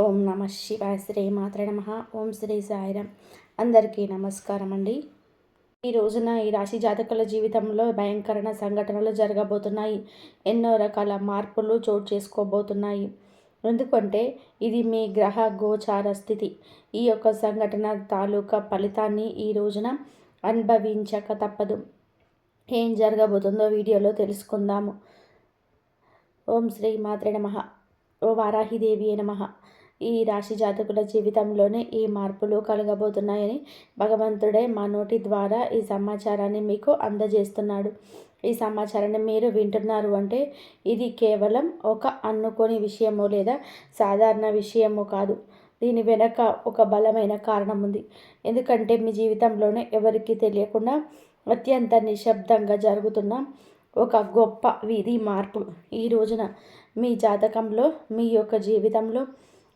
ఓం నమ శివాయ శ్రీ మాత్ర నమ. ఓం శ్రీ సాయిరామ్. అందరికీ నమస్కారం అండి. ఈ రోజున ఈ రాశి జాతకుల జీవితంలో భయంకరమైన సంఘటనలు జరగబోతున్నాయి. ఎన్నో రకాల మార్పులు చోటు చేసుకోబోతున్నాయి. ఎందుకంటే ఇది మీ గ్రహ గోచార స్థితి. ఈ యొక్క సంఘటన తాలూకా ఫలితాన్ని ఈ రోజున అనుభవించక తప్పదు. ఏం జరగబోతుందో వీడియోలో తెలుసుకుందాము. ఓం శ్రీ మాత్రే నమః. ఓ వారాహిదేవి నమః. ఈ రాశి జాతకుల జీవితంలోనే ఈ మార్పులు కలగబోతున్నాయని భగవంతుడే మా నోటి ద్వారా ఈ సమాచారాన్ని మీకు అందజేస్తున్నాడు. ఈ సమాచారాన్ని మీరు వింటున్నారు అంటే ఇది కేవలం ఒక అనుకోని విషయమో లేదా సాధారణ విషయమో కాదు. దీని వెనక ఒక బలమైన కారణం ఉంది. ఎందుకంటే మీ జీవితంలోనే ఎవరికి తెలియకుండా అత్యంత నిశ్శబ్దంగా జరుగుతున్న ఒక గొప్ప విధి మార్పు ఈ రోజున మీ జాతకంలో, మీ యొక్క జీవితంలో,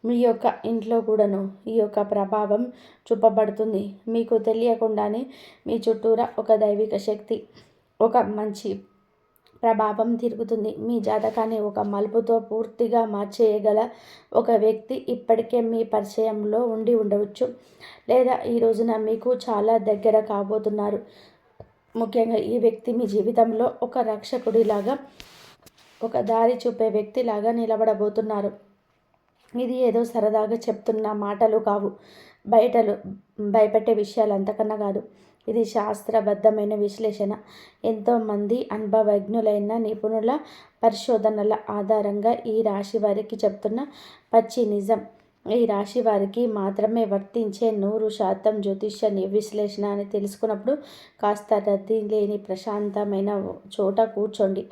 మీ యొక్క ఇంట్లో కూడాను ఈ యొక్క ప్రభావం చూపబడుతుంది. మీకు తెలియకుండానే మీ చుట్టూరా ఒక దైవిక శక్తి, ఒక మంచి ప్రభావం తిరుగుతుంది. మీ జాతకాన్ని ఒక మలుపుతో పూర్తిగా మార్చేయగల ఒక వ్యక్తి ఇప్పటికే మీ పరిచయంలో ఉండి ఉండవచ్చు, లేదా ఈ రోజున మీకు చాలా దగ్గర కాబోతున్నారు. ముఖ్యంగా ఈ వ్యక్తి మీ జీవితంలో ఒక రక్షకుడిలాగా, ఒక దారి చూపే వ్యక్తిలాగా నిలబడబోతున్నారు. ఇది ఏదో సరదాగా చెప్తున్న మాటలు కావు, భయపెట్టే విషయాలు అంతకన్నా కాదు. ఇది శాస్త్రబద్ధమైన విశ్లేషణ. ఎంతోమంది అనుభవజ్ఞులైన నిపుణుల పరిశోధనల ఆధారంగా ఈ రాశి వారికి చెప్తున్న పచ్చి నిజం. ఈ రాశి వారికి మాత్రమే వర్తించే 100% జ్యోతిష్య విశ్లేషణ అని తెలుసుకున్నప్పుడు కాస్త రద్దీ లేని ప్రశాంతమైన చోట కూర్చోండి.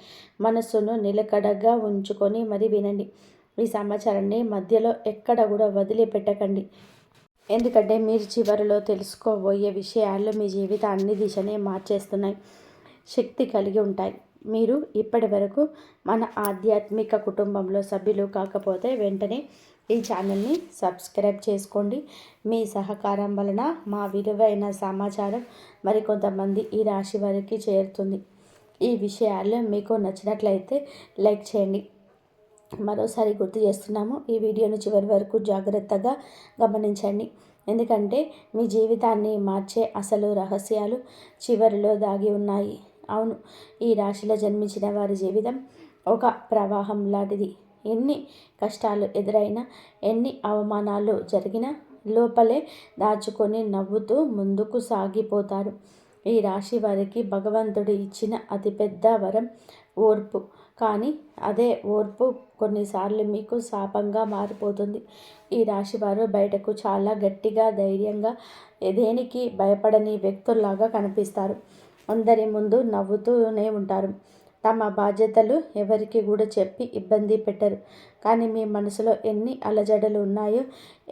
మనస్సును నిలకడగా ఉంచుకొని మరి వినండి. ఈ సమాచారాన్ని మధ్యలో ఎక్కడ కూడా వదిలిపెట్టకండి. ఎందుకంటే మీరు చివరిలో తెలుసుకోబోయే విషయాలు మీ జీవితాన్ని దిశనే మార్చేస్తున్నాయి, శక్తి కలిగి ఉంటాయి. మీరు ఇప్పటి వరకు మన ఆధ్యాత్మిక కుటుంబంలో సభ్యులు కాకపోతే వెంటనే ఈ ఛానల్ని సబ్స్క్రైబ్ చేసుకోండి. మీ సహకారం వలన మా విలువైన సమాచారం మరికొంతమంది ఈ రాశి వారికి చేరుతుంది. ఈ విషయాలు మీకు నచ్చినట్లయితే లైక్ చేయండి. మరోసారి గుర్తు చేస్తున్నాము, ఈ వీడియోను చివరి వరకు జాగ్రత్తగా గమనించండి. ఎందుకంటే మీ జీవితాన్ని మార్చే అసలు రహస్యాలు చివరిలో దాగి ఉన్నాయి. అవును, ఈ రాశిలో జన్మించిన వారి జీవితం ఒక ప్రవాహం లాంటిది. ఎన్ని కష్టాలు ఎదురైనా, ఎన్ని అవమానాలు జరిగినా లోపలే దాచుకొని నవ్వుతూ ముందుకు సాగిపోతారు. ఈ రాశి వారికి భగవంతుడు ఇచ్చిన అతిపెద్ద వరం ఓర్పు. కానీ అదే ఓర్పు కొన్నిసార్లు మీకు శాపంగా మారిపోతుంది. ఈ రాశివారు బయటకు చాలా గట్టిగా, ధైర్యంగా, దేనికి భయపడని వ్యక్తుల్లాగా కనిపిస్తారు. అందరి ముందు నవ్వుతూనే ఉంటారు. తమ బాధ్యతలు ఎవరికి కూడా చెప్పి ఇబ్బంది పెట్టరు. కానీ మీ మనసులో ఎన్ని అలజడులు ఉన్నాయో,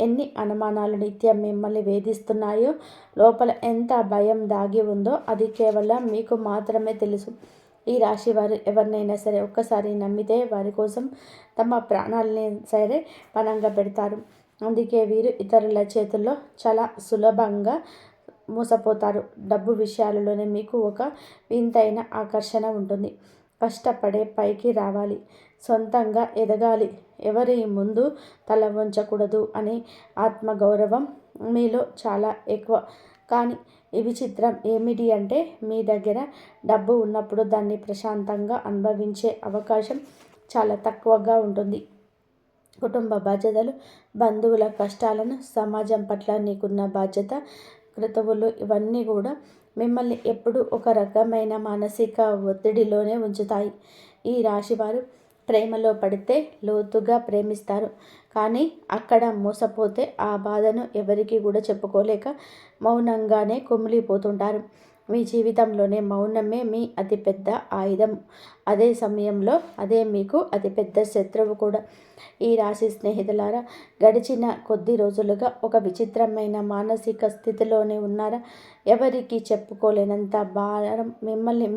ఎన్ని అనుమానాలు నిత్యం మిమ్మల్ని వేధిస్తున్నాయో, లోపల ఎంత భయం దాగి ఉందో అది కేవలం మీకు మాత్రమే తెలుసు. ఈ రాశి వారు ఎవరినైనా సరే ఒక్కసారి నమ్మితే వారి కోసం తమ ప్రాణాలని సరే పణంగా పెడతారు. అందుకే వీరు ఇతరుల చేతుల్లో చాలా సులభంగా మోసపోతారు. డబ్బు విషయాలలోనే మీకు ఒక వింతైన ఆకర్షణ ఉంటుంది. కష్టపడే పైకి రావాలి, సొంతంగా ఎదగాలి, ఎవరి ముందు తల వంచకూడదు అనే ఆత్మగౌరవం మీలో చాలా ఎక్కువ. కానీ ఈ విచిత్రం ఏమిటి అంటే మీ దగ్గర డబ్బు ఉన్నప్పుడు దాన్ని ప్రశాంతంగా అనుభవించే అవకాశం చాలా తక్కువగా ఉంటుంది. కుటుంబ బాధ్యతలు, బంధువుల కష్టాలను, సమాజం పట్ల నీకున్న బాధ్యత, క్రతువులు ఇవన్నీ కూడా మిమ్మల్ని ఎప్పుడూ ఒక రకమైన మానసిక ఒత్తిడిలోనే ఉంచుతాయి. ఈ రాశివారు ప్రేమలో పడితే లోతుగా ప్రేమిస్తారు. కానీ అక్కడ మోసపోతే ఆ బాధను ఎవరికి కూడా చెప్పుకోలేక మౌనంగానే కుమిలిపోతుంటారు. మీ జీవితంలోనే మౌనమే మీ అతిపెద్ద ఆయుధం. అదే సమయంలో అదే మీకు అతిపెద్ద శత్రువు కూడా. ఈ రాశి స్నేహితులారా, గడిచిన కొద్ది రోజులుగా ఒక విచిత్రమైన మానసిక స్థితిలోనే ఉన్నారా? ఎవరికి చెప్పుకోలేనంత భారం, మిమ్మల్ని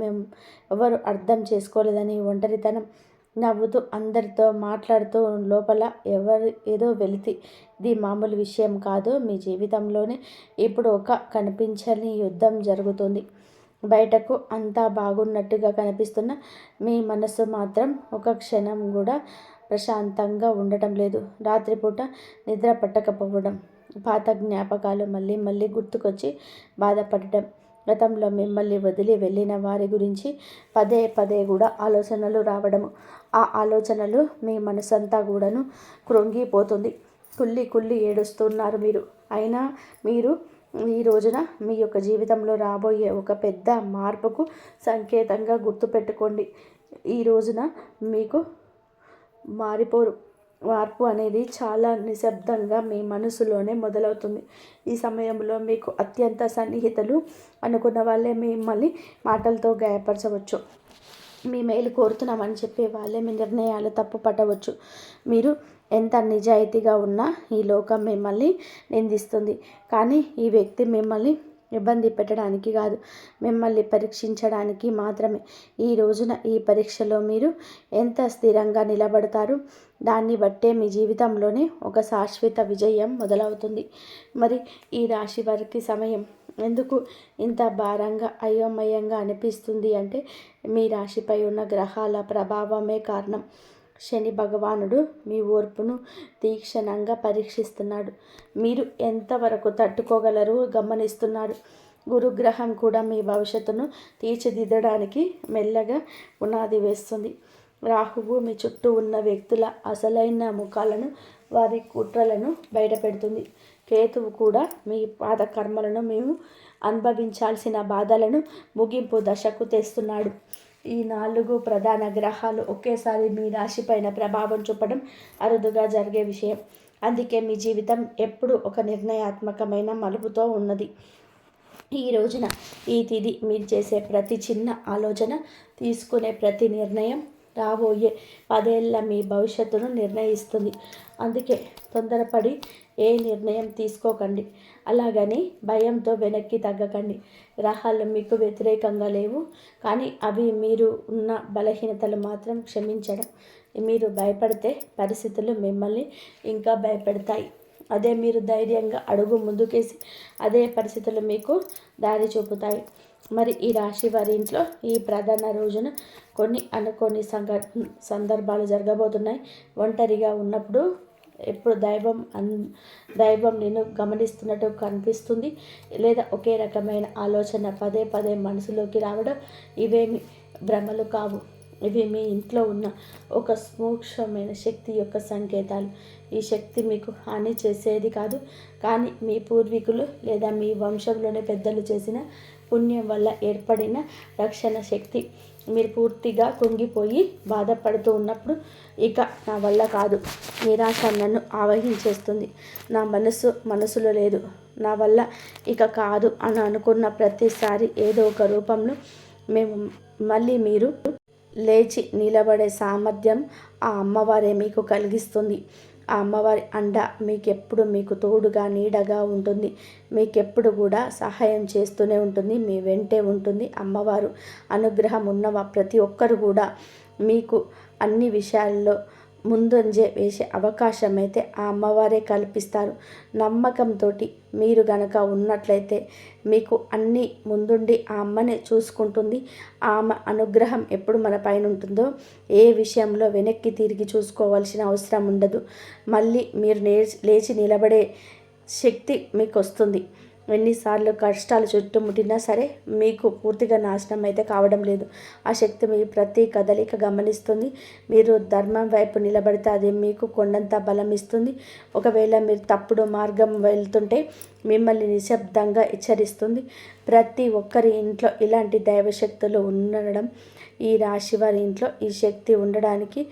ఎవరు అర్థం చేసుకోలేదని ఒంటరితనం, నవ్వుతూ అందరితో మాట్లాడుతూ లోపల ఏదో వెలితి. ఇది మామూలు విషయం కాదు. మీ జీవితంలోనే ఇప్పుడు ఒక కనిపించని యుద్ధం జరుగుతుంది. బయటకు అంతా బాగున్నట్టుగా కనిపిస్తున్న మీ మనసు మాత్రం ఒక క్షణం కూడా ప్రశాంతంగా ఉండటం లేదు. రాత్రిపూట నిద్ర పట్టకపోవడం, పాత జ్ఞాపకాలు మళ్ళీ మళ్ళీ గుర్తుకొచ్చి బాధపడటం, గతంలో మిమ్మల్ని వదిలి వెళ్ళిన వారి గురించి పదే పదే కూడా ఆలోచనలు రావడము. ఆ ఆలోచనలు మీ మనసంతా కూడాను కృంగిపోతుంది. కుళ్ళి కుళ్ళి ఏడుస్తున్నారు మీరు. అయినా మీరు ఈ రోజున మీ యొక్క జీవితంలో రాబోయే ఒక పెద్ద మార్పుకు సంకేతంగా గుర్తుపెట్టుకోండి. ఈ రోజున మీకు మారిపోరు. మార్పు అనేది చాలా నిశ్శబ్దంగా మీ మనసులోనే మొదలవుతుంది. ఈ సమయంలో మీకు అత్యంత సన్నిహితులు అనుకున్న వాళ్ళే మిమ్మల్ని మాటలతో గాయపరచవచ్చు. మీ మేలు కోరుతున్నామని చెప్పే వాళ్ళే మీ నిర్ణయాలు తప్పు పట్టవచ్చు. మీరు ఎంత నిజాయితీగా ఉన్నా ఈ లోకం మిమ్మల్ని నిందిస్తుంది. కానీ ఈ వ్యక్తి మిమ్మల్ని ఇబ్బంది పెట్టడానికి కాదు, మిమ్మల్ని పరీక్షించడానికి మాత్రమే. ఈ రోజున ఈ పరీక్షలో మీరు ఎంత స్థిరంగా నిలబడతారు, దాన్ని బట్టే మీ జీవితంలోనే ఒక శాశ్వత విజయం మొదలవుతుంది. మరి ఈ రాశి వారికి సమయం ఎందుకు ఇంత భారంగా అయోమయంగా అనిపిస్తుంది అంటే మీ రాశిపై ఉన్న గ్రహాల ప్రభావమే కారణం. శని భగవానుడు మీ ఓర్పును తీక్షణంగా పరీక్షిస్తున్నాడు. మీరు ఎంతవరకు తట్టుకోగలరు గమనిస్తున్నాడు. గురుగ్రహం కూడా మీ భవిష్యత్తును తీర్చిదిద్దడానికి మెల్లగా పునాది వేస్తుంది. రాహువు మీ చుట్టూ ఉన్న వ్యక్తుల అసలైన ముఖాలను, వారి కుట్రలను బయటపెడుతుంది. కేతువు కూడా మీ పాత కర్మలను, మేము అనుభవించాల్సిన బాధలను ముగింపు దశకు తెస్తున్నాడు. ఈ 4 ప్రధాన గ్రహాలు ఒకేసారి మీ రాశిపైన ప్రభావం చూపడం అరుదుగా జరిగే విషయం. అందుకే మీ జీవితం ఎప్పుడు ఒక నిర్ణయాత్మకమైన మలుపుతో ఉన్నది. ఈ రోజున ఈ తిథి మీరు చేసే ప్రతి చిన్న ఆలోచన, తీసుకునే ప్రతి నిర్ణయం రాబోయే 10 ఏళ్ల మీ భవిష్యత్తును నిర్ణయిస్తుంది. అందుకే తొందరపడి ఏ నిర్ణయం తీసుకోకండి. అలాగని భయంతో వెనక్కి తగ్గకండి. గ్రహాలు మీకు వ్యతిరేకంగా లేవు, కానీ అవి మీరు ఉన్న బలహీనతలు మాత్రం క్షమించడం. మీరు భయపడితే పరిస్థితులు మిమ్మల్ని ఇంకా భయపెడతాయి. అదే మీరు ధైర్యంగా అడుగు ముందుకేసి అదే పరిస్థితులు మీకు దారి చూపుతాయి. మరి ఈ రాశి వారి ఇంట్లో ఈ ప్రధాన రోజున కొన్ని అనుకోని సందర్భాలు జరగబోతున్నాయి. ఒంటరిగా ఉన్నప్పుడు ఎప్పుడు దైవం నేను గమనిస్తున్నట్టు కనిపిస్తుంది, లేదా ఒకే రకమైన ఆలోచన పదే పదే మనసులోకి రావడం, ఇవేమి భ్రమలు కావు. ఇవి మీ ఇంట్లో ఉన్న ఒక సూక్ష్మమైన శక్తి యొక్క సంకేతాలు. ఈ శక్తి మీకు హాని చేసేది కాదు, కానీ మీ పూర్వీకులు లేదా మీ వంశంలోని పెద్దలు చేసిన పుణ్యం వల్ల ఏర్పడిన రక్షణ శక్తి. మీరు పూర్తిగా కుంగిపోయి బాధపడుతూ ఉన్నప్పుడు ఇక నా వల్ల కాదు, నిరాశ నన్ను ఆవహించేస్తుంది, నా మనసులో లేదు, నా వల్ల ఇక కాదు అని అనుకున్న ప్రతిసారి ఏదో ఒక రూపంలో మళ్ళీ మీరు లేచి నిలబడే సామర్థ్యం ఆ అమ్మవారే మీకు కలిగిస్తుంది. ఆ అమ్మవారి అండ మీకెప్పుడు మీకు తోడుగా నీడగా ఉంటుంది. మీకెప్పుడు కూడా సహాయం చేస్తూనే ఉంటుంది, మీ వెంటే ఉంటుంది. అమ్మవారు అనుగ్రహం ఉన్న ప్రతి ఒక్కరు కూడా మీకు అన్ని విషయాల్లో ముందంజ వేసే అవకాశం అయితే ఆ అమ్మవారే కల్పిస్తారు. నమ్మకంతో మీరు గనక ఉన్నట్లయితే మీకు అన్నీ ముందుండి ఆ అమ్మనే చూసుకుంటుంది. ఆమె అనుగ్రహం ఎప్పుడు మన పైన ఉంటుందో ఏ విషయంలో వెనక్కి తిరిగి చూసుకోవాల్సిన అవసరం ఉండదు. మళ్ళీ మీరు లేచి నిలబడే శక్తి మీకు వస్తుంది. ఎన్నిసార్లు కష్టాలు చుట్టుముట్టినా సరే మీకు పూర్తిగా నాశనం అయితే కావడం లేదు. ఆ శక్తి మీ ప్రతి కదలిక గమనిస్తుంది. మీరు ధర్మం వైపు నిలబడితే అది మీకు కొండంత బలం ఇస్తుంది. ఒకవేళ మీరు తప్పుడు మార్గం వెళ్తుంటే మిమ్మల్ని నిశ్శబ్దంగా హెచ్చరిస్తుంది. ప్రతి ఒక్కరి ఇంట్లో ఇలాంటి దైవశక్తులు ఉండడం, ఈ రాశి వారి ఇంట్లో ఈ శక్తి ఉండడానికి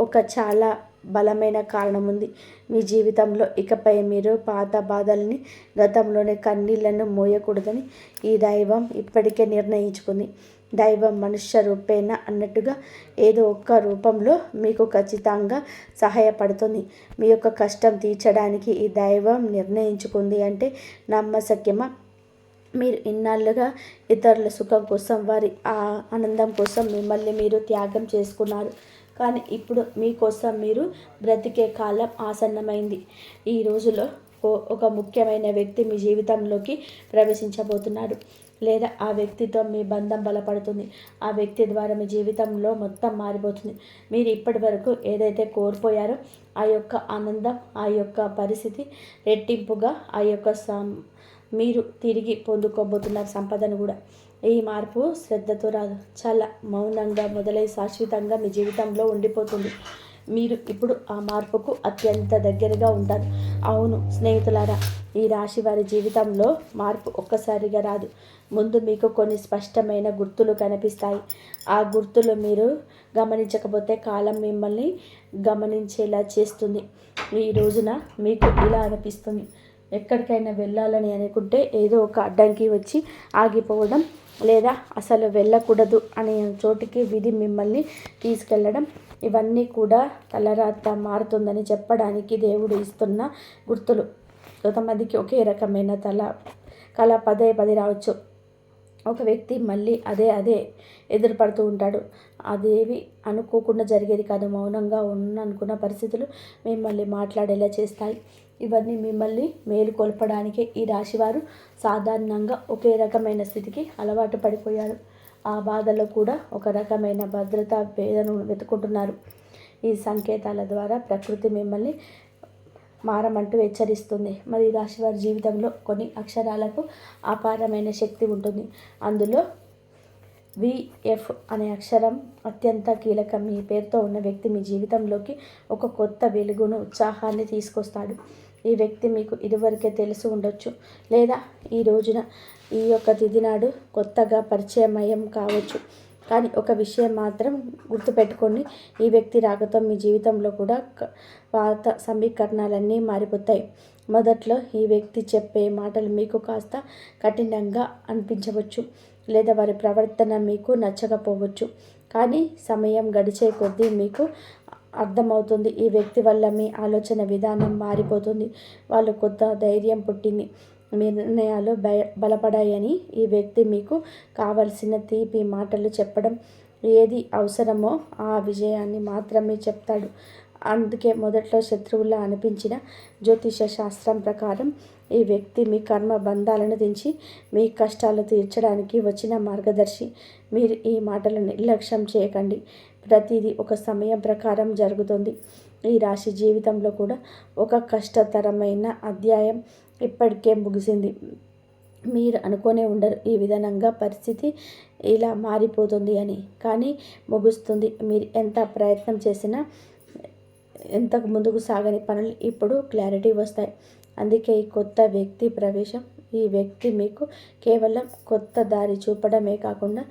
ఒక చాలా బలమైన కారణం ఉంది. మీ జీవితంలో ఇకపై మీరు పాత బాధల్ని, గతంలోని కన్నీళ్లను మోయకూడదని ఈ దైవం ఇప్పటికే నిర్ణయించుకుంది. దైవం మనుష్య రూపేణ అన్నట్టుగా ఏదో ఒక రూపంలో మీకు ఖచ్చితంగా సహాయపడుతుంది. మీ యొక్క కష్టం తీర్చడానికి ఈ దైవం నిర్ణయించుకుంది అంటే నమ్మశక్యమా? మీరు ఇన్నాళ్ళుగా ఇతరుల సుఖం కోసం, వారి ఆనందం కోసం మిమ్మల్ని మీరు త్యాగం చేసుకున్నారు. కానీ ఇప్పుడు మీకోసం మీరు బ్రతికే కాలం ఆసన్నమైంది. ఈ రోజులో ఒక ముఖ్యమైన వ్యక్తి మీ జీవితంలోకి ప్రవేశించబోతున్నాడు. లేదా ఆ వ్యక్తితో మీ బంధం బలపడుతుంది. ఆ వ్యక్తి ద్వారా మీ జీవితంలో మొత్తం మారిపోతుంది. మీరు ఇప్పటి వరకు ఏదైతే కోల్పోయారో ఆ యొక్క ఆనందం, ఆ యొక్క పరిస్థితి రెట్టింపుగా ఆ యొక్క మీరు తిరిగి పొందుకోబోతున్నారు సంపదను కూడా. ఈ మార్పు శ్రద్ధతో రాదు, చాలా మౌనంగా మొదలై శాశ్వతంగా మీ జీవితంలో ఉండిపోతుంది. మీరు ఇప్పుడు ఆ మార్పుకు అత్యంత దగ్గరగా ఉంటారు. అవును స్నేహితులారా, ఈ రాశి వారి జీవితంలో మార్పు ఒక్కసారిగా రాదు. ముందు మీకు కొన్ని స్పష్టమైన గుర్తులు కనిపిస్తాయి. ఆ గుర్తులు మీరు గమనించకపోతే కాలం మిమ్మల్ని గమనించేలా చేస్తుంది. ఈ రోజున మీకు ఇలా అనిపిస్తుంది, ఎక్కడికైనా వెళ్ళాలని అనుకుంటే ఏదో ఒక అడ్డంకి వచ్చి ఆగిపోవడం, లేదా అసలు వెళ్ళకూడదు అనే చోటికి విధి మిమ్మల్ని తీసుకెళ్ళడం, ఇవన్నీ కూడా తలరాత మారుతుందని చెప్పడానికి దేవుడు ఇస్తున్న గుర్తులు. కొంతమందికి ఒకే రకమైన కళ పదే పదే రావచ్చు. ఒక వ్యక్తి మళ్ళీ అదే ఎదురుపడుతూ ఉంటాడు. అదేవి అనుకోకుండా జరిగేది కాదు. మౌనంగా అనుకున్న పరిస్థితులు మిమ్మల్ని మాట్లాడేలా చేస్తాయి. ఇవన్నీ మిమ్మల్ని మేలుకొల్పడానికే. ఈ రాశివారు సాధారణంగా ఒకే రకమైన స్థితికి అలవాటు పడిపోయారు. ఆ బాధలో కూడా ఒక రకమైన భద్రత భేదను వెతుకుంటున్నారు. ఈ సంకేతాల ద్వారా ప్రకృతి మిమ్మల్ని మారమంటూ హెచ్చరిస్తుంది. మరి రాశివారి జీవితంలో కొన్ని అక్షరాలకు అపారమైన శక్తి ఉంటుంది. అందులో విఎఫ్ అనే అక్షరం అత్యంత కీలకం. మీ పేరుతో ఉన్న వ్యక్తి మీ జీవితంలోకి ఒక కొత్త వెలుగును, ఉత్సాహాన్ని తీసుకొస్తాడు. ఈ వ్యక్తి మీకు ఇదివరకే తెలిసి ఉండొచ్చు, లేదా ఈ రోజున ఈ యొక్క తిథి నాడు కొత్తగా పరిచయమయం కావచ్చు. కానీ ఒక విషయం మాత్రం గుర్తుపెట్టుకోండి, ఈ వ్యక్తి రాకతో మీ జీవితంలో కూడా పాత సమీకరణాలన్నీ మారిపోతాయి. మొదట్లో ఈ వ్యక్తి చెప్పే మాటలు మీకు కాస్త కఠినంగా అనిపించవచ్చు, లేదా వారి ప్రవర్తన మీకు నచ్చకపోవచ్చు. కానీ సమయం గడిచే కొద్దీ మీకు అర్థమవుతుంది, ఈ వ్యక్తి వల్ల మీ ఆలోచన విధానం మారిపోతుంది. వాళ్ళు కొత్త ధైర్యం పుట్టింది, మీ నిర్ణయాలు బలపడాయని. ఈ వ్యక్తి మీకు కావలసిన తీపి మాటలు చెప్పడం, ఏది అవసరమో ఆ విజయాన్ని మాత్రమే చెప్తాడు. అందుకే మొదట్లో శత్రువులా అనిపించిన జ్యోతిష శాస్త్రం ప్రకారం ఈ వ్యక్తి మీ కర్మ బంధాలను దించి మీ కష్టాలు తీర్చడానికి వచ్చిన మార్గదర్శి. మీరు ఈ మాటలను నిర్లక్ష్యం చేయకండి. ప్రతిదీ ఒక సమయం ప్రకారం జరుగుతుంది. ఈ రాశి జీవితంలో కూడా ఒక కష్టతరమైన అధ్యాయం ఇప్పటికే ముగిసింది. మీరు అనుకోనే ఉండరు ఈ విధంగా పరిస్థితి ఇలా మారిపోతుంది అని. కానీ ముగుస్తుంది. మీరు ఎంత ప్రయత్నం చేసినా ఎంతకు ముందుకు సాగని పనులు ఇప్పుడు క్లారిటీ వస్తాయి. అందుకే ఈ కొత్త వ్యక్తి ప్రవేశం, ఈ వ్యక్తి మీకు కేవలం కొత్త దారి చూపడమే కాకుండా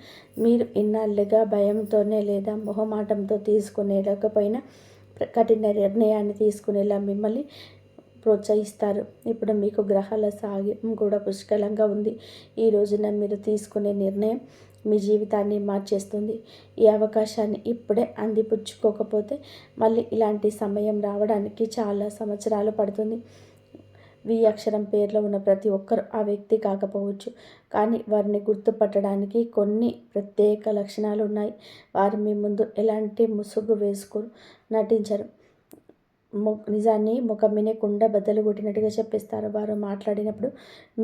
మీరు ఇన్నాళ్ళుగా భయంతోనే లేదా మొహమాటంతో తీసుకునేలేకపోయినా కఠిన నిర్ణయాన్ని తీసుకునేలా మిమ్మల్ని ప్రోత్సహిస్తారు. ఇప్పుడు మీకు గ్రహాల సాయం కూడా పుష్కలంగా ఉంది. ఈ రోజున మీరు తీసుకునే నిర్ణయం మీ జీవితాన్ని మార్చేస్తుంది. ఈ అవకాశాన్ని ఇప్పుడే అందిపుచ్చుకోకపోతే మళ్ళీ ఇలాంటి సమయం రావడానికి చాలా సంవత్సరాలు పడుతుంది. వి అక్షరం పేర్లో ఉన్న ప్రతి ఒక్కరు ఆ వ్యక్తి కాకపోవచ్చు, కానీ వారిని గుర్తుపట్టడానికి కొన్ని ప్రత్యేక లక్షణాలు ఉన్నాయి. వారు మీ ముందు ఎలాంటి ముసుగు వేసుకొని నటించరు. నిజాన్ని ముఖం మీనే కుండ బద్దలు కొట్టినట్టుగా చెప్పేస్తారు. వారు మాట్లాడినప్పుడు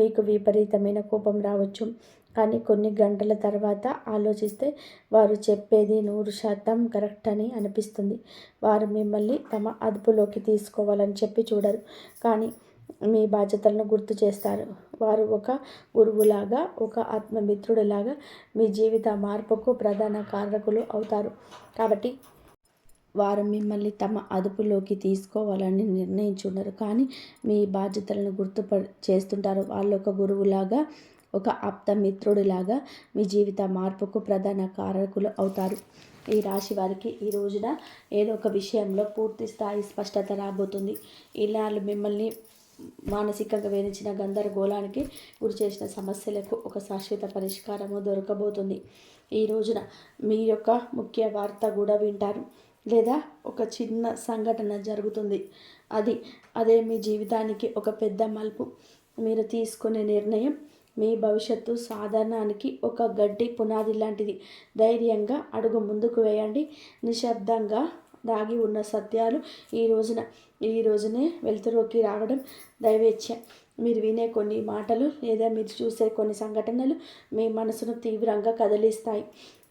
మీకు విపరీతమైన కోపం రావచ్చు, కానీ కొన్ని గంటల తర్వాత ఆలోచిస్తే వారు చెప్పేది 100% కరెక్ట్ అని అనిపిస్తుంది. వారు మిమ్మల్ని తమ అదుపులోకి తీసుకోవాలని చెప్పి చూడరు, కానీ మీ బాధ్యతలను గుర్తు చేస్తారు. వారు ఒక గురువులాగా, ఒక ఆత్మమిత్రుడిలాగా మీ జీవిత మార్పుకు ప్రధాన కారకులు అవుతారు. కాబట్టి వారు మిమ్మల్ని తమ అదుపులోకి తీసుకోవాలని నిర్ణయించున్నారు, కానీ మీ బాధ్యతలను చేస్తుంటారు. వాళ్ళు ఒక గురువులాగా, ఒక ఆప్తమిత్రుడిలాగా మీ జీవిత మార్పుకు ప్రధాన కారకులు అవుతారు. ఈ రాశి వారికి ఈ రోజున ఏదో ఒక విషయంలో పూర్తి స్థాయి స్పష్టత రాబోతుంది. ఇన్నాళ్ళు మిమ్మల్ని మానసికంగా వేధించిన గందరగోళానికి గురి చేసిన సమస్యలకు ఒక శాశ్వత పరిష్కారము దొరకబోతుంది. ఈ రోజున మీ యొక్క ముఖ్య వార్త కూడా వింటారు, లేదా ఒక చిన్న సంఘటన జరుగుతుంది. అదే మీ జీవితానికి ఒక పెద్ద మలుపు. మీరు తీసుకునే నిర్ణయం మీ భవిష్యత్తు సాధనానికి ఒక గడ్డి పునాది లాంటిది. ధైర్యంగా అడుగు ముందుకు వేయండి. నిశ్శబ్దంగా దాగి ఉన్న సత్యాలు ఈ రోజునే వెలుతురులోకి రావడం దైవేచ్ఛ. మీరు వినే కొన్ని మాటలు లేదా మీరు చూసే కొన్ని సంఘటనలు మీ మనసును తీవ్రంగా కదిలిస్తాయి.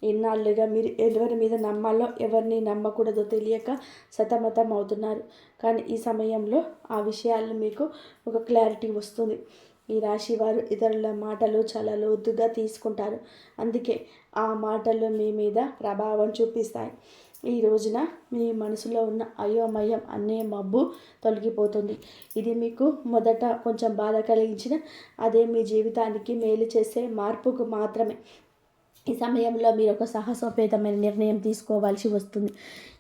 ఇన్నాళ్ళుగా మీరు ఎవరి మీద నమ్మాలో ఎవరిని నమ్మకూడదో తెలియక సతమతం అవుతున్నారు. కానీ ఈ సమయంలో ఆ విషయాల్లో మీకు ఒక క్లారిటీ వస్తుంది. ఈ రాశి వారు ఇతరుల మాటలు చాలా లోతుగా తీసుకుంటారు. అందుకే ఆ మాటలు మీ మీద ప్రభావం చూపిస్తాయి. ఈ రోజున మీ మనసులో ఉన్న అయోమయం అనే మబ్బు తొలగిపోతుంది. ఇది మీకు మొదట కొంచెం బాధ కలిగించిన అదే మీ జీవితానికి మేలు చేసే మార్పుకు మాత్రమే. ఈ సమయంలో మీరు ఒక సాహసోపేతమైన నిర్ణయం తీసుకోవాల్సి వస్తుంది.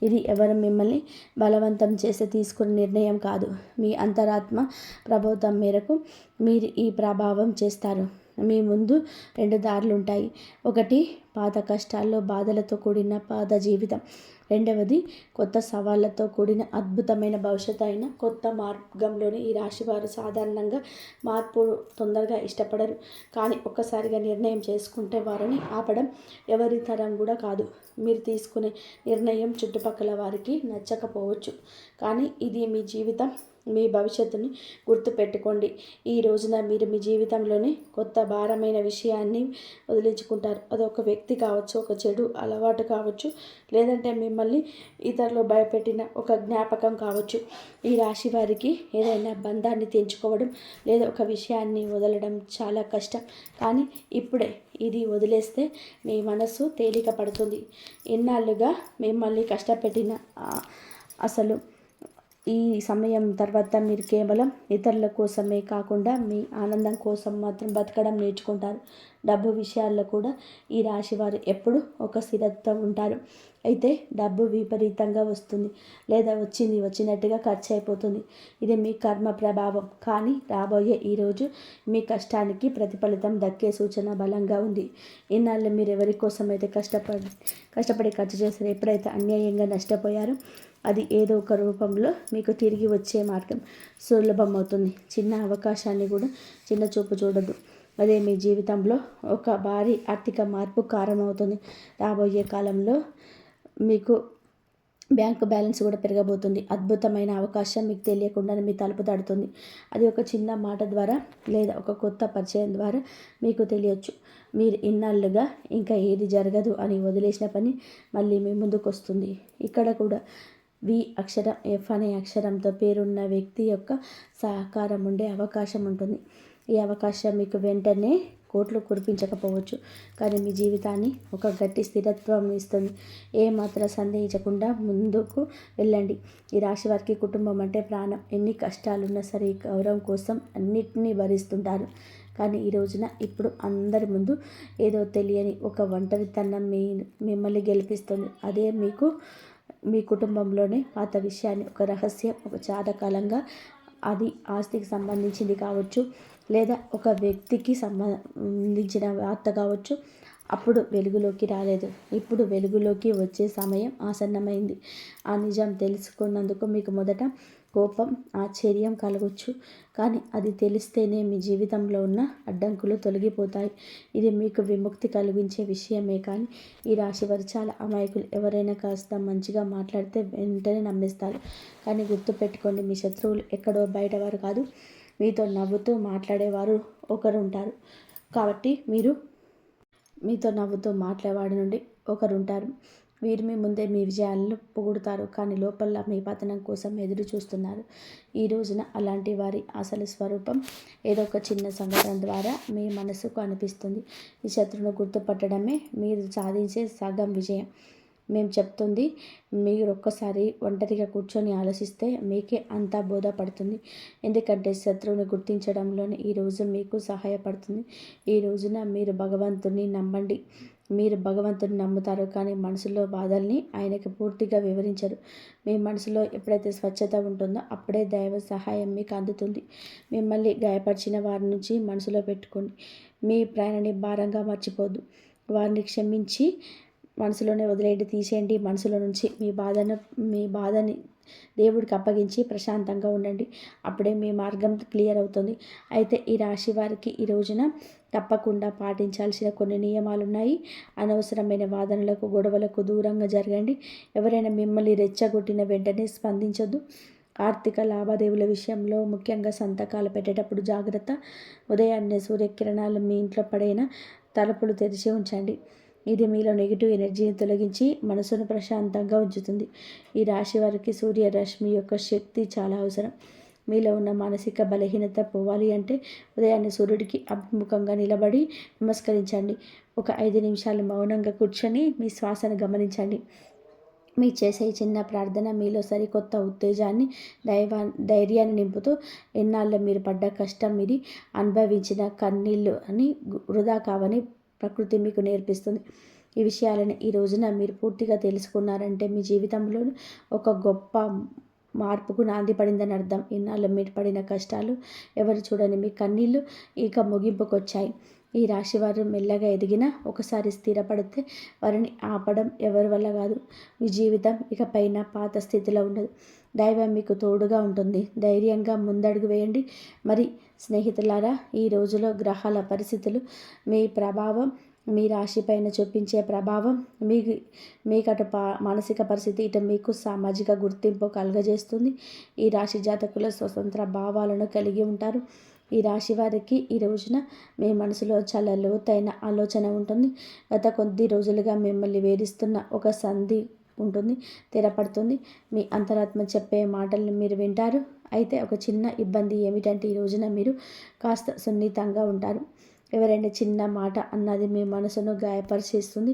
ఇది ఎవరు మిమ్మల్ని బలవంతం చేసి తీసుకున్న నిర్ణయం కాదు. మీ అంతరాత్మ ప్రబోధం మేరకు మీరు ఈ ప్రభావం చేస్తారు. మీ ముందు 2 దారులు ఉంటాయి. ఒకటి పాత కష్టాల్లో బాధలతో కూడిన పాత జీవితం. రెండవది కొత్త సవాళ్లతో కూడిన అద్భుతమైన భవిష్యత్తు అయిన కొత్త మార్గంలోని ఈ రాశివారు సాధారణంగా మార్పు తొందరగా ఇష్టపడరు. కానీ ఒక్కసారిగా నిర్ణయం చేసుకుంటే వారిని ఆపడం ఎవరి తరం కూడా కాదు. మీరు తీసుకునే నిర్ణయం చుట్టుపక్కల వారికి నచ్చకపోవచ్చు, కానీ ఇది మీ జీవితం, మీ భవిష్యత్తుని గుర్తుపెట్టుకోండి. ఈ రోజున మీరు మీ జీవితంలోని కొత్త భారమైన విషయాన్ని వదిలించుకుంటారు. అదొక వ్యక్తి కావచ్చు, ఒక చెడు అలవాటు కావచ్చు, లేదంటే మిమ్మల్ని ఇతరులు భయపెట్టిన ఒక జ్ఞాపకం కావచ్చు. ఈ రాశి వారికి ఏదైనా బంధాన్ని తెంచుకోవడం లేదా ఒక విషయాన్ని వదలడం చాలా కష్టం. కానీ ఇప్పుడే ఇది వదిలేస్తే మీ మనసు తేలిక పడుతుంది. ఇన్నాళ్ళుగా మిమ్మల్ని కష్టపెట్టిన అసలు ఈ సమయం తర్వాత మీరు కేవలం ఇతరుల కోసమే కాకుండా మీ ఆనందం కోసం మాత్రం బతకడం నేర్చుకుంటారు. డబ్బు విషయాల్లో కూడా ఈ రాశివారు ఎప్పుడు ఒక స్థిరత్వం ఉంటారు. అయితే డబ్బు విపరీతంగా వస్తుంది లేదా వచ్చినట్టుగా ఖర్చు అయిపోతుంది. ఇది మీ కర్మ ప్రభావం. కానీ రాబోయే ఈరోజు మీ కష్టానికి ప్రతిఫలితం దక్కే సూచన బలంగా ఉంది. ఇన్నాళ్ళు మీరు ఎవరి కోసమైతే కష్టపడి ఖర్చు చేశారు, ఎప్పుడైతే అన్యాయంగా నష్టపోయారో అది ఏదో ఒక రూపంలో మీకు తిరిగి వచ్చే మార్గం సులభమవుతుంది. చిన్న అవకాశాన్ని కూడా చిన్న చూపు చూడద్దు. అదే మీ జీవితంలో ఒక భారీ ఆర్థిక మార్పు కారణమవుతుంది. రాబోయే కాలంలో మీకు బ్యాంకు బ్యాలెన్స్ కూడా పెరగబోతుంది. అద్భుతమైన అవకాశం మీకు తెలియకుండానే మీ తలుపు తడుతుంది. అది ఒక చిన్న మాట ద్వారా లేదా ఒక కొత్త పరిచయం ద్వారా మీకు తెలియచ్చు. మీరు ఇన్నాళ్ళుగా ఇంకా ఏది జరగదు అని వదిలేసిన పని మళ్ళీ మీ ముందుకు వస్తుంది. ఇక్కడ కూడా వి అక్షరం, ఎఫ్ అనే అక్షరంతో పేరున్న వ్యక్తి యొక్క సహకారం ఉండే అవకాశం ఉంటుంది. ఈ అవకాశం మీకు వెంటనే కోట్లు కురిపించకపోవచ్చు, కానీ మీ జీవితాన్ని ఒక గట్టి స్థిరత్వం ఇస్తుంది. ఏమాత్రం సందేహించకుండా ముందుకు వెళ్ళండి. ఈ రాశి వారికి కుటుంబం అంటే ప్రాణం. ఎన్ని కష్టాలున్నా సరే గౌరవం కోసం అన్నిటినీ భరిస్తుంటారు. కానీ ఈ రోజున ఇప్పుడు అందరి ముందు ఏదో తెలియని ఒక ఒంటరితనం మిమ్మల్ని గెలిపిస్తుంది. అదే మీ కుటుంబంలోనే పాత విషయాన్ని, ఒక రహస్యం, ఒక చాలాకాలంగా అది ఆస్తికి సంబంధించింది కావచ్చు, లేదా ఒక వ్యక్తికి సంబంధించిన వార్త కావచ్చు. అప్పుడు వెలుగులోకి రాలేదు. ఇప్పుడు వెలుగులోకి వచ్చే సమయం ఆసన్నమైంది. ఆ నిజం తెలుసుకున్నందుకు మీకు మొదట కోపం, ఆశ్చర్యం కలగవచ్చు. కానీ అది తెలిస్తేనే మీ జీవితంలో ఉన్న అడ్డంకులు తొలగిపోతాయి. ఇది మీకు విముక్తి కలిగించే విషయమే. కానీ ఈ రాశి వారు చాలా అమాయకులు. ఎవరైనా కాస్త మంచిగా మాట్లాడితే వెంటనే నమ్మేస్తారు. కానీ గుర్తుపెట్టుకోండి, మీ శత్రువులు ఎక్కడో బయటవారు కాదు, మీతో నవ్వుతూ మాట్లాడేవారు ఒకరు ఉంటారు. కాబట్టి మీతో నవ్వుతూ మాట్లాడేవాడి నుండి ఒకరుంటారు. వీరు మీ ముందే మీ విజయాలను పొగుడుతారు, కానీ లోపల మీ పతనం కోసం ఎదురు చూస్తున్నారు. ఈ రోజున అలాంటి వారి అసలు స్వరూపం ఏదో ఒక చిన్న సంఘటన ద్వారా మీ మనసుకు అనిపిస్తుంది. ఈ శత్రువును గుర్తుపట్టడమే మీరు సాధించే సగం విజయం. మేము చెప్తుంది మీరు ఒక్కసారి ఒంటరిగా కూర్చొని ఆలోచిస్తే మీకే అంతా బోధపడుతుంది. ఎందుకంటే శత్రువుని గుర్తించడంలోనే ఈరోజు మీకు సహాయపడుతుంది. ఈ రోజున మీరు భగవంతుని నమ్మండి. మీరు భగవంతుని నమ్ముతారు, కానీ మనసులో బాధల్ని ఆయనకి పూర్తిగా వివరించరు. మీ మనసులో ఎప్పుడైతే స్వచ్ఛత ఉంటుందో అప్పుడే దైవ సహాయం మీకు అందుతుంది. మిమ్మల్ని గాయపరిచిన వారి నుంచి మనసులో పెట్టుకోండి. మీ ప్రయాణాన్ని భారంగా మర్చిపోద్దు. వారిని క్షమించి మనసులోనే వదిలేయండి, తీసేయండి. మనసులో నుంచి మీ బాధని దేవుడికి అప్పగించి ప్రశాంతంగా ఉండండి. అప్పుడే మీ మార్గం క్లియర్ అవుతుంది. అయితే ఈ రాశి వారికి ఈ రోజున తప్పకుండా పాటించాల్సిన కొన్ని నియమాలున్నాయి. అనవసరమైన వాదనలకు, గొడవలకు దూరంగా జరగండి. ఎవరైనా మిమ్మల్ని రెచ్చగొట్టిన వెంటనే స్పందించొద్దు. ఆర్థిక లావాదేవీల విషయంలో ముఖ్యంగా సంతకాలు పెట్టేటప్పుడు జాగ్రత్త. ఉదయాన్నే సూర్యకిరణాలు మీ ఇంట్లో పడైన తలుపులు తెరిచి ఉంచండి. ఇది మీలో నెగిటివ్ ఎనర్జీని తొలగించి మనసును ప్రశాంతంగా ఉంచుతుంది. ఈ రాశి వారికి సూర్యరశ్మి యొక్క శక్తి చాలా అవసరం. మీలో ఉన్న మానసిక బలహీనత పోవాలి అంటే ఉదయాన్నే సూర్యుడికి అభిముఖంగా నిలబడి నమస్కరించండి. ఒక 5 నిమిషాలు మౌనంగా కూర్చొని మీ శ్వాసను గమనించండి. మీ చేసే చిన్న ప్రార్థన మీలో సరికొత్త ఉత్తేజాన్ని, ధైర్యాన్ని నింపుతూ ఎన్నాళ్ళు మీరు పడ్డ కష్టం, ఇది అనుభవించిన కన్నీళ్ళు అని వృధా కావని ప్రకృతి మీకు నేర్పిస్తుంది. ఈ విషయాలను ఈ రోజున మీరు పూర్తిగా తెలుసుకున్నారంటే మీ జీవితంలో ఒక గొప్ప మార్పుకు నాంది పడిందని అర్థం. ఇన్నాళ్ళు మీరు పడిన కష్టాలు, ఎవరు చూడని మీ కన్నీళ్ళు ఇక ముగింపుకొచ్చాయి. ఈ రాశివారు మెల్లగా ఎదిగినా ఒకసారి స్థిరపడితే వారిని ఆపడం ఎవరి వల్ల కాదు. మీ జీవితం ఇక పైన పాత స్థితిలో ఉండదు. దైవం మీకు తోడుగా ఉంటుంది. ధైర్యంగా ముందడుగు వేయండి. మరి స్నేహితులారా, ఈ రోజులో గ్రహాల పరిస్థితులు మీ ప్రభావం, మీ రాశి పైన చూపించే ప్రభావం మీకటు మానసిక పరిస్థితి, ఇటు మీకు సామాజిక గుర్తింపు కలుగజేస్తుంది. ఈ రాశి జాతకులు స్వతంత్ర భావాలను కలిగి ఉంటారు. ఈ రాశి వారికి ఈ రోజున మీ మనసులో చాలా లోతైన ఆలోచన ఉంటుంది. గత కొద్ది రోజులుగా మిమ్మల్ని వేధిస్తున్న ఒక సంధి ఉంటుంది, తెరపడుతుంది. మీ అంతరాత్మ చెప్పే మాటల్ని మీరు వింటారు. అయితే ఒక చిన్న ఇబ్బంది ఏమిటంటే ఈ రోజున మీరు కాస్త సున్నితంగా ఉంటారు. ఎవరైనా చిన్న మాట అన్నది మీ మనసును గాయపరిచేస్తుంది.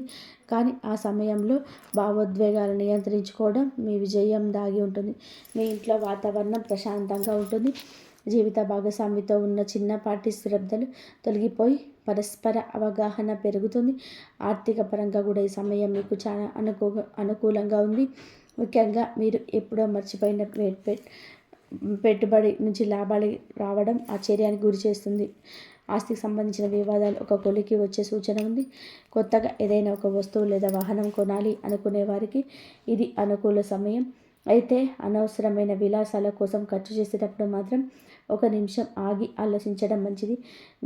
కానీ ఆ సమయంలో భావోద్వేగాలు నియంత్రించుకోవడం మీ విజయం దాగి ఉంటుంది. మీ ఇంట్లో వాతావరణం ప్రశాంతంగా ఉంటుంది. జీవిత భాగస్వామితో ఉన్న చిన్నపాటి శ్రద్ధలు తొలగిపోయి పరస్పర అవగాహన పెరుగుతుంది. ఆర్థిక పరంగా కూడా ఈ సమయం మీకు చాలా అనుకూలంగా ఉంది. ముఖ్యంగా మీరు ఎప్పుడో మర్చిపోయిన పెట్టుబడి నుంచి లాభాలు రావడం ఆశ్చర్యానికి గురి చేస్తుంది. ఆస్తికి సంబంధించిన వివాదాలు ఒక కొలికి వచ్చే సూచన ఉంది. కొత్తగా ఏదైనా ఒక వస్తువు లేదా వాహనం కొనాలి అనుకునే వారికి ఇది అనుకూల సమయం. అయితే అనవసరమైన విలాసాల కోసం ఖర్చు చేసేటప్పుడు మాత్రం ఒక నిమిషం ఆగి ఆలోచించడం మంచిది.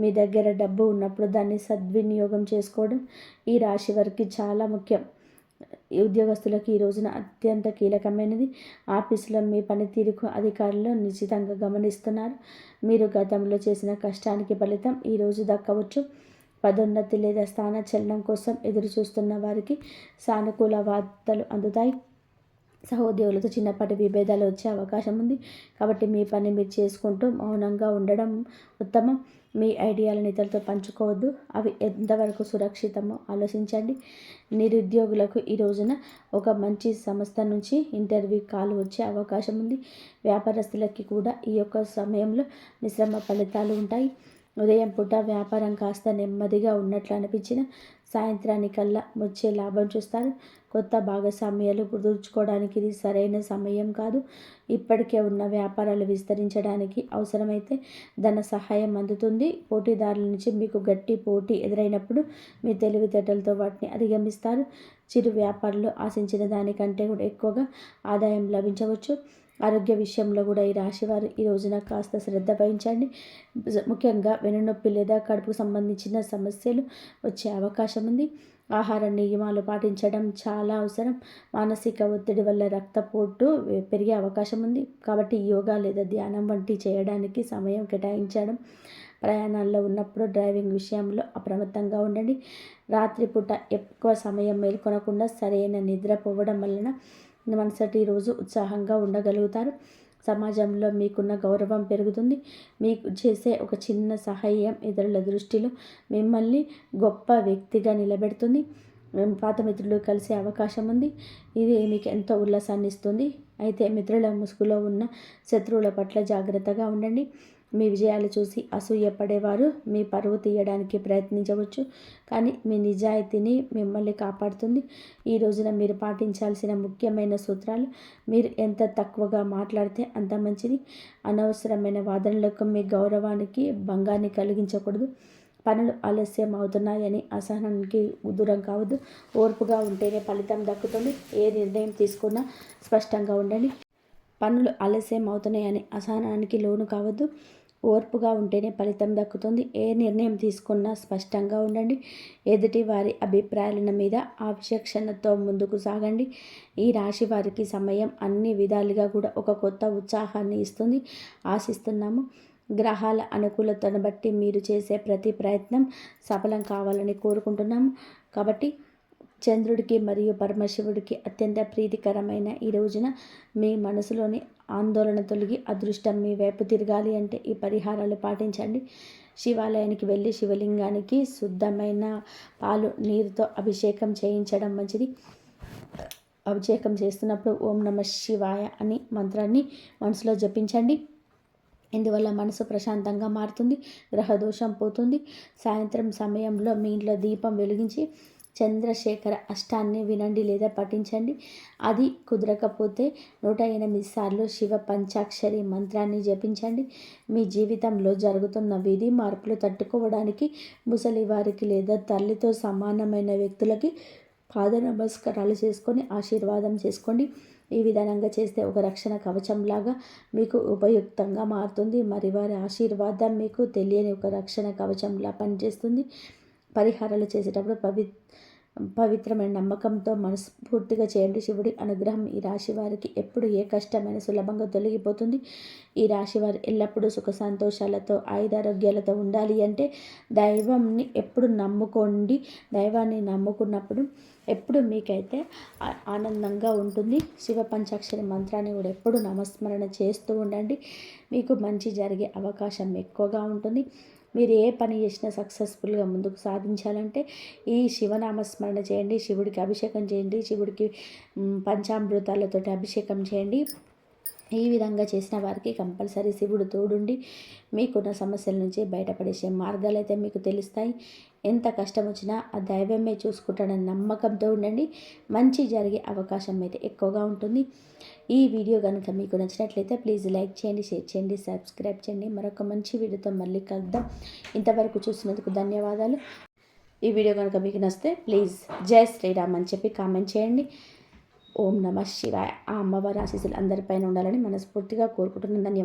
మీ దగ్గర డబ్బు ఉన్నప్పుడు దాన్ని సద్వినియోగం చేసుకోవడం ఈ రాశి వారికి చాలా ముఖ్యం. ఉద్యోగస్తులకు ఈ రోజున అత్యంత కీలకమైనది. ఆఫీసులో మీ పనితీరుకు అధికారులు నిశ్చితంగా గమనిస్తున్నారు. మీరు గతంలో చేసిన కష్టానికి ఫలితం ఈరోజు దక్కవచ్చు. పదోన్నతి లేదా స్థాన చలనం కోసం ఎదురు చూస్తున్న వారికి సానుకూల వార్తలు అందుతాయి. సహోద్యోగులతో చిన్నపాటి విభేదాలు వచ్చే అవకాశం ఉంది. కాబట్టి మీ పని మీరు చేసుకుంటూ మౌనంగా ఉండడం ఉత్తమం. మీ ఐడియాలను ఇతరులతో పంచుకోవద్దు. అవి ఎంతవరకు సురక్షితమో ఆలోచించండి. నిరుద్యోగులకు ఈ రోజున ఒక మంచి సంస్థ నుంచి ఇంటర్వ్యూ కాల్ వచ్చే అవకాశం ఉంది. వ్యాపారస్తులకి కూడా ఈ యొక్క సమయంలో మిశ్రమ ఫలితాలు ఉంటాయి. ఉదయం పూట వ్యాపారం కాస్త నెమ్మదిగా ఉన్నట్లు అనిపించిన సాయంత్రానికల్లా వచ్చే లాభం చూస్తారు. కొత్త భాగస్వామ్యాలు కుదుర్చుకోవడానికి ఇది సరైన సమయం కాదు. ఇప్పటికే ఉన్న వ్యాపారాలు విస్తరించడానికి అవసరమైతే ధన సహాయం అందుతుంది. పోటీదారుల నుంచి మీకు గట్టి పోటీ ఎదురైనప్పుడు మీ తెలివితేటలతో వాటిని అధిగమిస్తారు. చిరు వ్యాపారులు ఆశించిన దానికంటే కూడా ఎక్కువగా ఆదాయం లభించవచ్చు. ఆరోగ్య విషయంలో కూడా ఈ రాశివారు ఈ రోజున కాస్త శ్రద్ధ వహించండి. ముఖ్యంగా వెన్నునొప్పి లేదా కడుపుకు సంబంధించిన సమస్యలు వచ్చే అవకాశం ఉంది. ఆహార నియమాలు పాటించడం చాలా అవసరం. మానసిక ఒత్తిడి వల్ల రక్తపోటు పెరిగే అవకాశం ఉంది. కాబట్టి యోగా లేదా ధ్యానం వంటి చేయడానికి సమయం కేటాయించడం. ప్రయాణాల్లో ఉన్నప్పుడు డ్రైవింగ్ విషయంలో అప్రమత్తంగా ఉండండి. రాత్రిపూట ఎక్కువ సమయం మేల్కొనకుండా సరైన నిద్రపోవడం వలన మరుసటి రోజు ఉత్సాహంగా ఉండగలుగుతారు. సమాజంలో మీకున్న గౌరవం పెరుగుతుంది. మీకు చేసే ఒక చిన్న సహాయం ఇతరుల దృష్టిలో మిమ్మల్ని గొప్ప వ్యక్తిగా నిలబెడుతుంది. పాత మిత్రులు కలిసే అవకాశం ఉంది. ఇది మీకు ఎంతో ఉల్లాసాన్ని ఇస్తుంది. అయితే మిత్రుల ముసుగులో ఉన్న శత్రువుల పట్ల జాగ్రత్తగా ఉండండి. మీ విజయాలు చూసి అసూయపడేవారు మీ పరువు తీయడానికి ప్రయత్నించవచ్చు. కానీ మీ నిజాయితీని మిమ్మల్ని కాపాడుతుంది. ఈ రోజున మీరు పాటించాల్సిన ముఖ్యమైన సూత్రాలు: మీరు ఎంత తక్కువగా మాట్లాడితే అంత మంచిది. అనవసరమైన వాదనలకు మీ గౌరవానికి భంగాన్ని కలిగించకూడదు. పనులు ఆలస్యం అవుతున్నాయని అసహనానికి దూరం కావద్దు. ఓర్పుగా ఉంటేనే ఫలితం దక్కుతుంది. ఏ నిర్ణయం తీసుకున్నా స్పష్టంగా ఉండండి. పనులు ఆలస్యం అవుతున్నాయని అసహనానికి లోను కావద్దు. ఓర్పుగా ఉంటేనే ఫలితం దక్కుతుంది. ఏ నిర్ణయం తీసుకున్నా స్పష్టంగా ఉండండి. ఎదుటి వారి అభిప్రాయాల మీద విచక్షణతో ముందుకు సాగండి. ఈ రాశి వారికి సమయం అన్ని విధాలుగా కూడా ఒక కొత్త ఉత్సాహాన్ని ఇస్తుంది ఆశిస్తున్నాము. గ్రహాల అనుకూలతను బట్టి మీరు చేసే ప్రతి ప్రయత్నం సఫలం కావాలని కోరుకుంటున్నాము. కాబట్టి చంద్రుడికి మరియు పరమశివుడికి అత్యంత ప్రీతికరమైన ఈ రోజున మీ మనసులోని ఆందోళన తొలగి అదృష్టం మీ వైపు తిరగాలి అంటే ఈ పరిహారాలు పాటించండి. శివాలయానికి వెళ్ళి శివలింగానికి శుద్ధమైన పాలు నీరుతో అభిషేకం చేయించడం మంచిది. అభిషేకం చేస్తున్నప్పుడు ఓం నమః శివాయ అని మంత్రాన్ని మనసులో జపించండి. ఇందువల్ల మనసు ప్రశాంతంగా మారుతుంది. గ్రహదోషం పోతుంది. సాయంత్రం సమయంలో మీ ఇంట్లో దీపం వెలిగించి చంద్రశేఖర అష్టాన్ని వినండి లేదా పఠించండి. అది కుదరకపోతే 108 సార్లు శివ పంచాక్షరి మంత్రాన్ని జపించండి. మీ జీవితంలో జరుగుతున్న విధి మార్పులు తట్టుకోవడానికి ముసలివారికి లేదా తల్లితో సమానమైన వ్యక్తులకి పాద నమస్కారాలు చేసుకొని ఆశీర్వాదం చేసుకోండి. ఈ విధానంగా చేస్తే ఒక రక్షణ కవచంలాగా మీకు ఉపయుక్తంగా మారుతుంది. మరి వారి ఆశీర్వాదం మీకు తెలియని ఒక రక్షణ కవచంలా పనిచేస్తుంది. పరిహారాలు చేసేటప్పుడు పవిత్రమైన నమ్మకంతో మనస్ఫూర్తిగా చేయండి. శివుడి అనుగ్రహం ఈ రాశి వారికి ఎప్పుడు ఏ కష్టమైన సులభంగా తొలగిపోతుంది. ఈ రాశి వారు ఎల్లప్పుడూ సుఖ సంతోషాలతో ఆయురారోగ్యాలతో ఉండాలి అంటే దైవంని ఎప్పుడు నమ్ముకోండి. దైవాన్ని నమ్ముకున్నప్పుడు ఎప్పుడు మీకైతే ఆనందంగా ఉంటుంది. శివ పంచాక్షరి మంత్రాన్ని కూడా ఎప్పుడు నామస్మరణ చేస్తూ ఉండండి. మీకు మంచి జరిగే అవకాశం ఎక్కువగా ఉంటుంది. మీరు ఏ పని చేసినా సక్సెస్ఫుల్గా ముందుకు సాధించాలంటే ఈ శివనామస్మరణ చేయండి. శివుడికి అభిషేకం చేయండి. శివుడికి పంచామృతాలతో అభిషేకం చేయండి. ఈ విధంగా చేసిన వారికి కంపల్సరీ శివుడు తోడుండి మీకున్న సమస్యల నుంచి బయటపడేసే మార్గాలు అయితే మీకు తెలుస్తాయి. ఎంత కష్టం వచ్చినా ఆ దైవమే చూసుకుంటాడని నమ్మకంతో ఉండండి. మంచి జరిగే అవకాశం అయితే ఎక్కువగా ఉంటుంది. ఈ వీడియో కనుక మీకు నచ్చినట్లయితే ప్లీజ్ లైక్ చేయండి, షేర్ చేయండి, సబ్స్క్రైబ్ చేయండి. మరొక మంచి వీడియోతో మళ్ళీ కలుద్దాం. ఇంతవరకు చూసినందుకు ధన్యవాదాలు. ఈ వీడియో కనుక మీకు నచ్చితే ప్లీజ్ జై శ్రీరామ్ అని చెప్పి కామెంట్ చేయండి. ఓం నమః శివాయ. ఆ అమ్మవారి ఆశీస్సులు అందరిపైన ఉండాలని మనస్ఫూర్తిగా కోరుకుంటున్నాను. ధన్యవాదాలు.